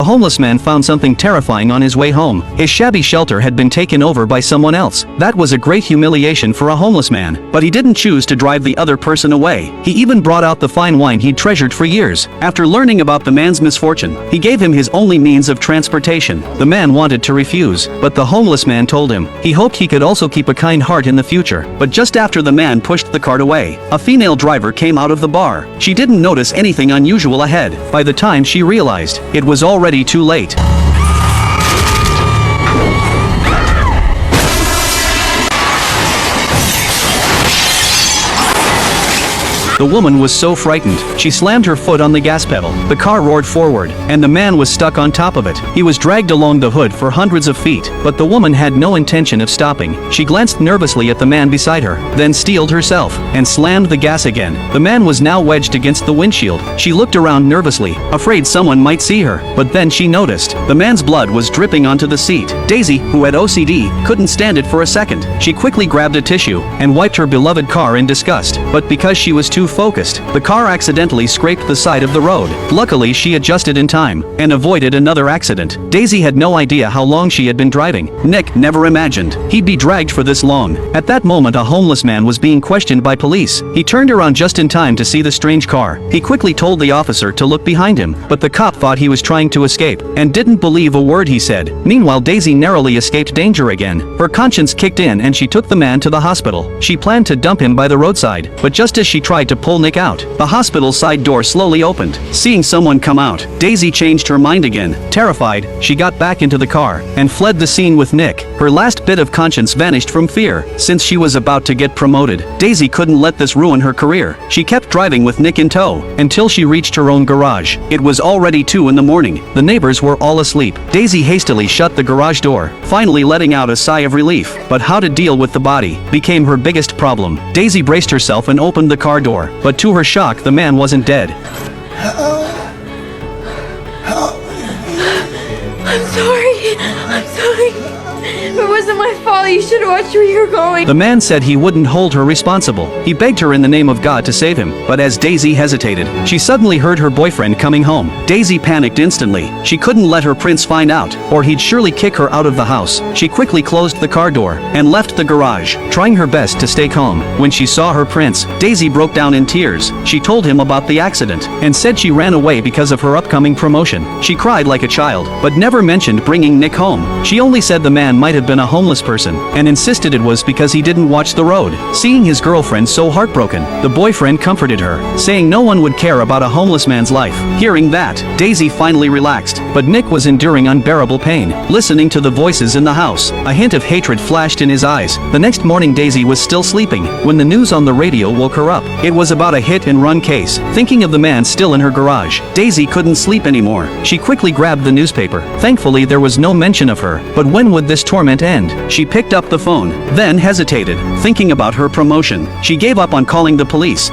A homeless man found something terrifying on his way home. His shabby shelter had been taken over by someone else. That was a great humiliation for a homeless man, but he didn't choose to drive the other person away. He even brought out the fine wine he'd treasured for years. After learning about the man's misfortune, he gave him his only means of transportation. The man wanted to refuse, but the homeless man told him he hoped he could also keep a kind heart in the future. But just after the man pushed the cart away, a female driver came out of the bar. She didn't notice anything unusual ahead. By the time she realized, it was already too late. The woman was so frightened, she slammed her foot on the gas pedal. The car roared forward, and the man was stuck on top of it. He was dragged along the hood for hundreds of feet, but the woman had no intention of stopping. She glanced nervously at the man beside her, then steeled herself, and slammed the gas again. The man was now wedged against the windshield. She looked around nervously, afraid someone might see her, but then she noticed the man's blood was dripping onto the seat. Daisy, who had OCD, couldn't stand it for a second. She quickly grabbed a tissue and wiped her beloved car in disgust, but because she was too focused, the car accidentally scraped the side of the road. Luckily, she adjusted in time and avoided another accident. Daisy had no idea how long she had been driving. Nick never imagined he'd be dragged for this long. At that moment, a homeless man was being questioned by police. He turned around just in time to see the strange car. He quickly told the officer to look behind him, but the cop thought he was trying to escape and didn't believe a word he said. Meanwhile, Daisy narrowly escaped danger again. Her conscience kicked in and she took the man to the hospital. She planned to dump him by the roadside, but just as she tried to pull Nick out, the hospital's side door slowly opened. Seeing someone come out, Daisy changed her mind again. Terrified, she got back into the car and fled the scene with Nick. Her last bit of conscience vanished from fear. Since she was about to get promoted, Daisy couldn't let this ruin her career. She kept driving with Nick in tow until she reached her own garage. It was already 2 in the morning. The neighbors were all asleep. Daisy hastily shut the garage door, finally letting out a sigh of relief. But how to deal with the body became her biggest problem. Daisy braced herself and opened the car door, but to her shock, the man wasn't dead. I'm sorry. It wasn't my fault. You should have watched where you were going. The man said he wouldn't hold her responsible. He begged her in the name of God to save him, but as Daisy hesitated, she suddenly heard her boyfriend coming home. Daisy panicked instantly. She couldn't let her prince find out, or he'd surely kick her out of the house. She quickly closed the car door and left the garage, trying her best to stay calm. When she saw her prince, Daisy broke down in tears. She told him about the accident and said she ran away because of her upcoming promotion. She cried like a child, but never mentioned bringing Nick home. She only said the man might have been a homeless person and insisted it was because he didn't watch the road. Seeing his girlfriend so heartbroken, the boyfriend comforted her, saying no one would care about a homeless man's life. Hearing that, Daisy finally relaxed, but Nick was enduring unbearable pain. Listening to the voices in the house, a hint of hatred flashed in his eyes. The next morning, Daisy was still sleeping when the news on the radio woke her up. It was about a hit-and-run case. Thinking of the man still in her garage, Daisy couldn't sleep anymore. She quickly grabbed the newspaper. Thankfully, there was no mention of her. But when would this torment end? She picked up the phone, then hesitated, thinking about her promotion. She gave up on calling the police.